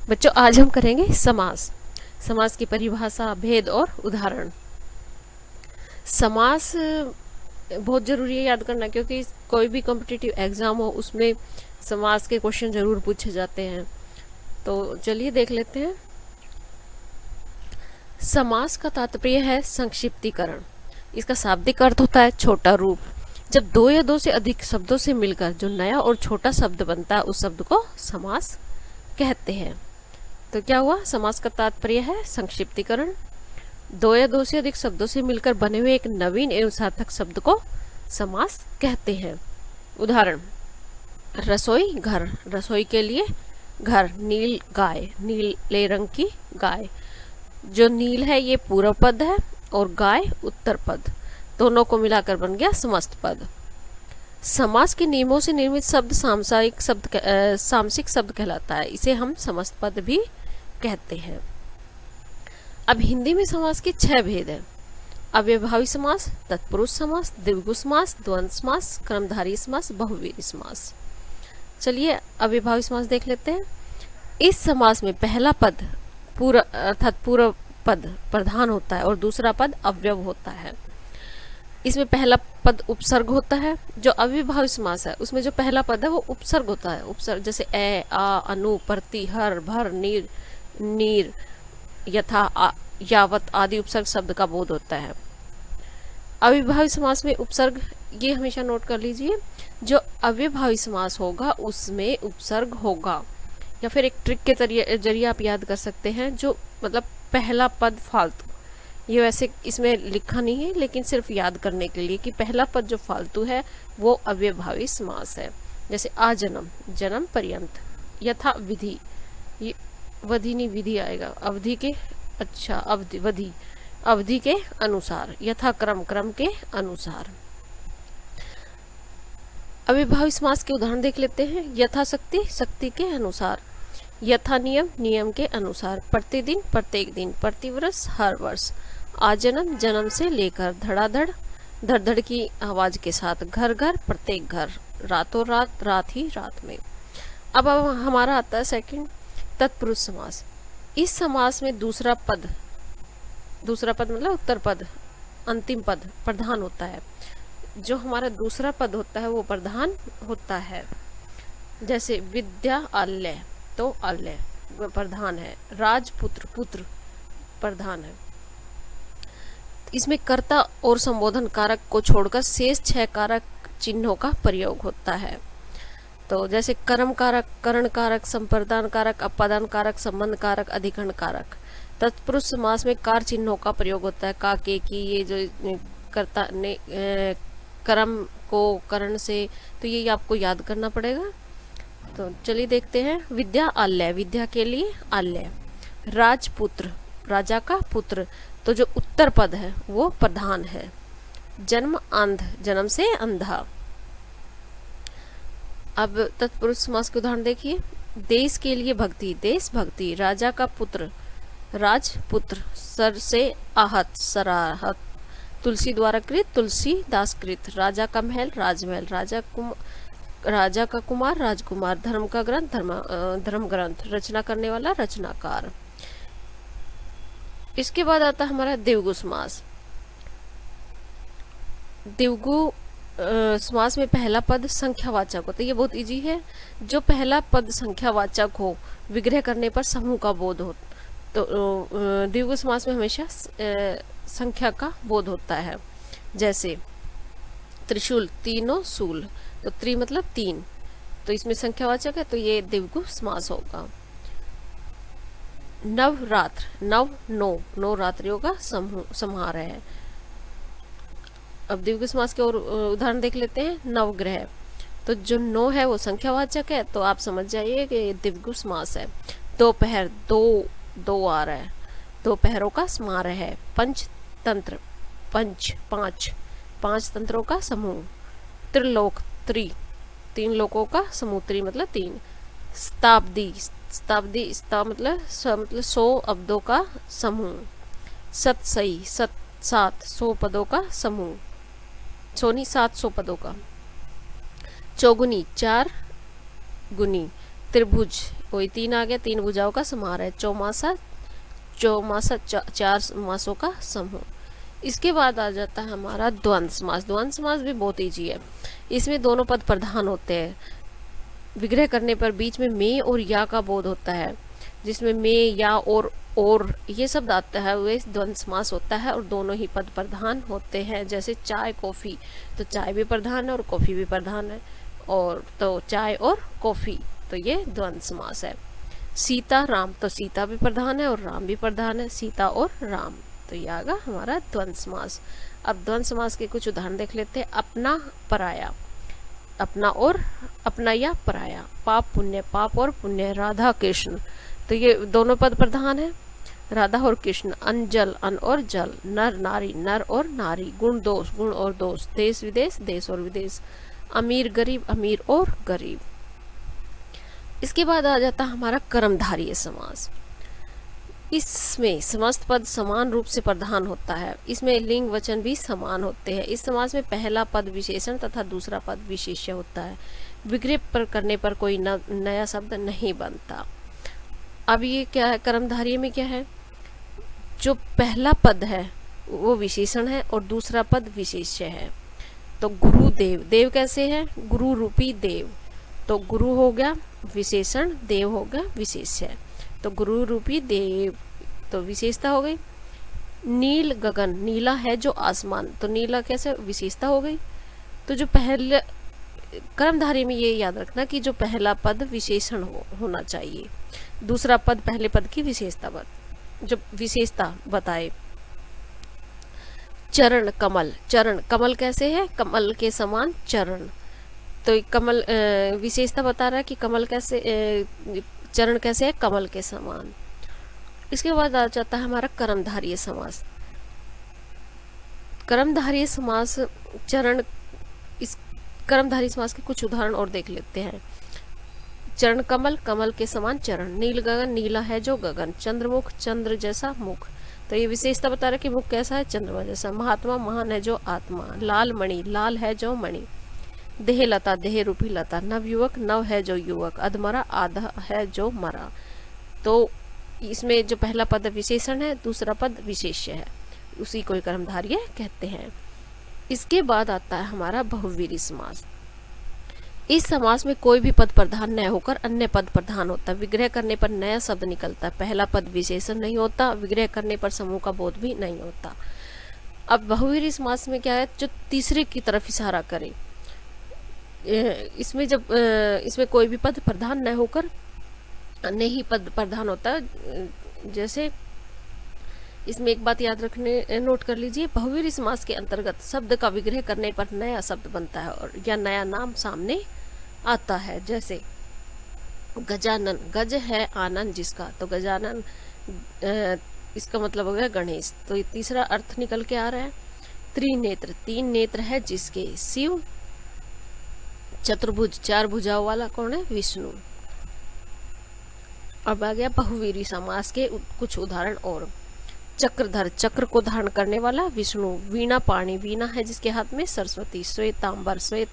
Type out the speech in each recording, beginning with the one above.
बच्चों आज हम करेंगे समास। समास की परिभाषा, भेद और उदाहरण। समास बहुत ज़रूरी है याद करना, क्योंकि कोई भी कॉम्पिटिटिव एग्ज़ाम हो उसमें समास के क्वेश्चन ज़रूर पूछे जाते हैं। तो चलिए देख लेते हैं। समास का तात्पर्य है संक्षिप्तीकरण। इसका शाब्दिक अर्थ होता है छोटा रूप। जब दो या दो से अधिक शब्दों से मिलकर जो नया और छोटा शब्द बनता है उस शब्द को समास कहते हैं। तो क्या हुआ, समास का तात्पर्य है संक्षिप्तीकरण। दो या दो से अधिक शब्दों से मिलकर बने हुए एक नवीन एवं सार्थक शब्द को समास कहते हैं। उदाहरण, रसोई घर, रसोई के लिए घर। नील गाय, नीले रंग की गाय। जो नील है ये पूर्व पद है और गाय उत्तर पद, दोनों को मिलाकर बन गया समस्त पद। समास के नियमों से निर्मित शब्द सामसिक शब्द कहलाता है। इसे हम समस्त पद भी कहते हैं। अब हिंदी में समास के 6 भेद हैं। अव्ययभावी समास, तत्पुरुष समास, द्विगु समास, द्वंद्व समास, कर्मधारय समास, बहुव्रीहि समास। चलिए अव्ययभावी समास देख लेते हैं। इस समास में पहला पद पूर्व पद प्रधान होता है और दूसरा पद अव्यव होता है। इसमें पहला पद उपसर्ग होता है। जो अव्ययभावी समास है उसमें जो पहला पद है वो उपसर्ग होता है। उपसर्ग जैसे ए, आ, अनु, प्रति, हर, भर, नीर, नीर, यथा, यावत आदि उपसर्ग शब्द का बोध होता है। अव्ययभावी समास में उपसर्ग, ये हमेशा नोट कर लीजिए, जो अव्ययभावी समास होगा उसमें उपसर्ग होगा। या फिर एक ट्रिक के जरिए आप याद कर सकते हैं, जो मतलब पहला पद फालतू, ये वैसे इसमें लिखा नहीं है लेकिन सिर्फ याद करने के लिए कि पहला पद जो फालतू है वो अव्ययभावी समास है। जैसे आजन्म, जन्म पर्यंत। यथा विधि, ये वधि नहीं विधि आएगा, अवधि के, अच्छा अवधि, वधि, अवधि के अनुसार। यथा क्रम, क्रम के अनुसार। अव्ययभावी समास के उदाहरण देख लेते हैं। यथाशक्ति, शक्ति के अनुसार। यथा नियम, नियम के अनुसार। प्रतिदिन, प्रत्येक दिन। प्रतिवर्ष, हर वर्ष। आजन्म, जन्म से लेकर। धड़ाधड़, धड़धड़ की आवाज के साथ। घर घर, प्रत्येक घर। रातों रात, रात ही रात में। अब हमारा आता है सेकंड, तत्पुरुष समास। इस समास में दूसरा पद मतलब उत्तर पद, अंतिम पद प्रधान होता है। जो हमारा दूसरा पद होता है वो प्रधान होता है। जैसे विद्यालय, तो आलय प्रधान है। राजपुत्र, पुत्र प्रधान है। इसमें कर्ता और संबोधन कारक को छोड़कर शेष 6 कारक चिन्हों का प्रयोग होता है। तो जैसे कर्म कारक, करण कारक, संप्रदान कारक, अपादान कारक, संबंध कारक, अधिकरण कारक। तत्पुरुष समास में कार चिन्हों का प्रयोग होता है। का, के, की, ये जो कर्ता ने कर्म को करण से, तो ये आपको याद करना पड़ेगा। तो चलिए देखते हैं। विद्यालय, विद्या के लिए आलय। राजपुत्र, राजा का पुत्र, तो जो उत्तर पद है वो प्रधान है। जन्म अंध, जन्म से अंधा। अब तत्पुरुष समास के उदाहरण देखिए। देश के लिए भक्ति, देश भक्ति। राजा का पुत्र, राजपुत्र। सर से आहत, सराहत। तुलसी द्वारा कृत, तुलसीदास कृत। राजा का महल, राजमहल। राजा का कुमार, राजकुमार। धर्म का ग्रंथ, धर्म ग्रंथ। रचना करने वाला, रचनाकार। इसके बाद आता है हमारा द्विगु समास। द्विगु समास में पहला पद संख्यावाचक होता है। ये बहुत इजी है। जो पहला पद संख्यावाचक हो, विग्रह करने पर समूह का बोध हो, तो द्विगु समास में हमेशा संख्या का बोध होता है। जैसे त्रिशूल, तीनों शूल, तो त्रि मतलब 3, तो इसमें संख्यावाचक है, तो ये द्विगु समास होगा। नवरात्र, नव, नौ रात्रियों का समारोह है। अब द्विगु समास के और उदाहरण देख लेते हैं। नवग्रह, तो जो 9 है वो संख्यावाचक है, तो आप समझ जाइए कि द्विगु समास है। दोपहर, दो आ रहा है, दोपहरों का समारोह है। पंचतंत्र, पांच तंत्रों का समूह। त्रिलोक, 3 लोकों का समूह। मतलब 3। शताब्दी, मतलब 100 अब्दों का समूह। सतसई, 700 पदों का समूह। 700 पदों का। चौगुनी, 4 गुनी। त्रिभुज, वही 3 आ गया, 3 भुजाओं का समाहार है। चौमासा, चौमासा 4 मासों का समूह। इसके बाद आ जाता है हमारा द्वंद्व समास। द्वंद्व समास भी बहुत ईजी है। इसमें दोनों पद प्रधान होते हैं। विग्रह करने पर बीच में में और या का बोध होता है, जिसमें में, या और ये शब्द आता है, वे द्वंद्व समास होता है और दोनों ही पद प्रधान होते हैं। जैसे चाय कॉफ़ी, तो चाय भी प्रधान है और कॉफ़ी भी प्रधान है, और तो चाय और कॉफ़ी, तो ये द्वंद्व समास है। सीता राम, तो सीता भी प्रधान है और राम भी प्रधान है, सीता और राम, तो ये आगा हमारा द्वंद्व समास। अब द्वंद्व समास के कुछ उदाहरण देख लेते हैं। अपना पराया, अपना और अपना या पराया। पाप पुण्य, पाप और पुण्य। राधा कृष्ण, तो ये दोनों पद प्रधान है, राधा और कृष्ण। अंजल, अन और जल। नर नारी, नर और नारी। गुण दोष, गुण और दोष। देश विदेश, देश और विदेश। अमीर गरीब, अमीर और गरीब। इसके बाद आ जाता है हमारा कर्मधारय समास। इसमें समस्त पद समान रूप से प्रधान होता है। इसमें लिंग वचन भी समान होते हैं। इस समास में पहला पद विशेषण तथा दूसरा पद विशेष्य होता है। विग्रह पर करने पर कोई नया शब्द नहीं बनता। अब ये क्या है, कर्मधारय में क्या है, जो पहला पद है वो विशेषण है और दूसरा पद विशेष्य है। तो गुरुदेव, देव कैसे है, गुरु रूपी देव, तो गुरु हो गया विशेषण, देव हो गया विशेष्य, तो गुरु रूपी देव, तो विशेषता हो गई। नील गगन, नीला है जो आसमान, तो नीला कैसे विशेषता हो गई। तो जो पहले कर्मधारय में ये याद रखना कि जो पहला पद विशेषण होना चाहिए, दूसरा पद पहले पद की विशेषता जो विशेषता बताए। चरण कमल, चरण कमल कैसे है, कमल के समान चरण, तो कमल विशेषता बता रहा है कि कमल कैसे, चरण कैसे है, कमल के समान। इसके बाद आ जाता है हमारा कर्मधारय समास। कर्मधारय समास चरण, इस कर्मधारय समास के कुछ उदाहरण और देख लेते हैं। चरण कमल, कमल के समान चरण। नील गगन, नीला है जो गगन। चंद्रमुख, चंद्र जैसा मुख, तो ये विशेषता बता रहा है कि मुख कैसा है, चंद्रमा जैसा। महात्मा, महान है जो आत्मा। लाल मणि, लाल है जो मणि। देह लता, देह रूपी लता। नवयुवक, नव है जो युवक। अधमरा, आधा है जो मरा। तो इसमें जो पहला पद विशेषण है, दूसरा पद विशेष्य है, उसी को कर्मधारय कहते हैं। इसके बाद आता है हमारा बहुव्रीहि समास। इस समास में कोई भी पद प्रधान न होकर अन्य पद प्रधान होता है। विग्रह करने पर नया शब्द निकलता है। पहला पद विशेषण नहीं होता। विग्रह करने पर समूह का बोध भी नहीं होता। अब बहुव्रीहि समास में क्या है, जो तीसरे की तरफ इशारा करे। इसमें जब इसमें कोई भी पद प्रधान न होकर अन्य ही पद प्रधान होता है। जैसे इसमें एक बात याद रखने, नोट कर लीजिए, बहुव्रीहि समास के अंतर्गत शब्द का विग्रह करने पर नया शब्द बनता है और या नया नाम सामने आता है। जैसे गजानन, गज है आनंद जिसका, तो गजानन इसका मतलब हो गया गणेश, तो ये तीसरा अर्थ निकल के आ रहा है। त्रिनेत्र, 3 नेत्र है जिसके। शिव। चतुर्भुज, 4 भुजाओं वाला कौन है, विष्णु। अब आ गया बहुव्रीहि समास के कुछ उदाहरण और। चक्रधर, चक्र को धारण करने वाला विष्णु। वीणा पाणी, वीणा है जिसके हाथ में, सरस्वती। श्वेतांबर, श्वेत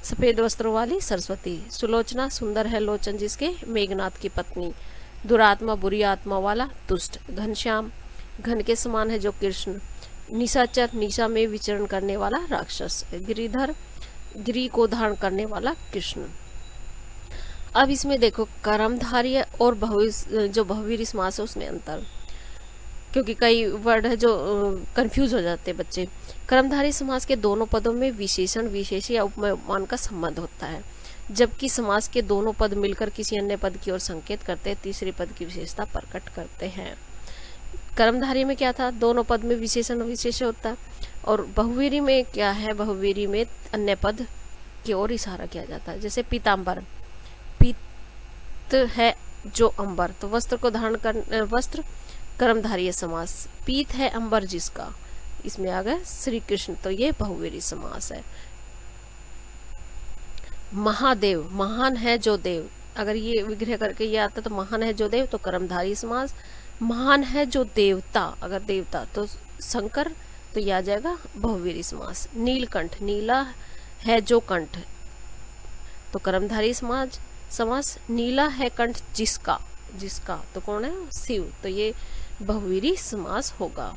सफेद वस्त्रों वाली सरस्वती। सुलोचना, सुंदर है लोचन जिसके, मेघनाथ की पत्नी। दुरात्मा, बुरी आत्मा वाला दुष्ट। घनश्याम, घन के समान है जो कृष्ण। निशाचर, निशा में विचरण करने वाला राक्षस। गिरिधर, गिरि को धारण करने वाला कृष्ण। अब इसमें देखो कर्मधारय और जो बहुव्रीहि समास है उसमें अंतर, क्योंकि कई वर्ड है जो कंफ्यूज हो जाते हैं बच्चे। कर्मधारय समास के दोनों पदों में विशेषण, विशेष्य या उपमेय उपमान का संबंध होता है, जबकि समास के दोनों पद मिलकर किसी अन्य पद की ओर संकेत करते हैं, तीसरे पद की विशेषता प्रकट करते हैं। कर्मधारय में क्या था, दोनों पद में विशेषण विशेष्य होता है, और बहुव्रीहि में क्या है, बहुव्रीहि में अन्य पद की ओर इशारा किया जाता है। जैसे पीताम्बर, पीत है जो अंबर, तो वस्त्र को धारण कर, वस्त्र कर्मधारय समास। पीत है अंबर जिसका, इसमें आ गया श्री कृष्ण, तो ये बहुव्रीहि समास है। महादेव, महान है जो देव, अगर ये विग्रह करके ये आता तो महान है जो देव, तो कर्मधारय समास। महान है जो देवता, अगर देवता तो शंकर, तो यह आ जाएगा बहुव्रीहि समास। नीलकंठ, नीला है जो कंठ, तो कर्मधारय समास। समास नीला है कंठ जिसका, जिसका तो कौन है, शिव, तो ये बहुवीरी समास होगा।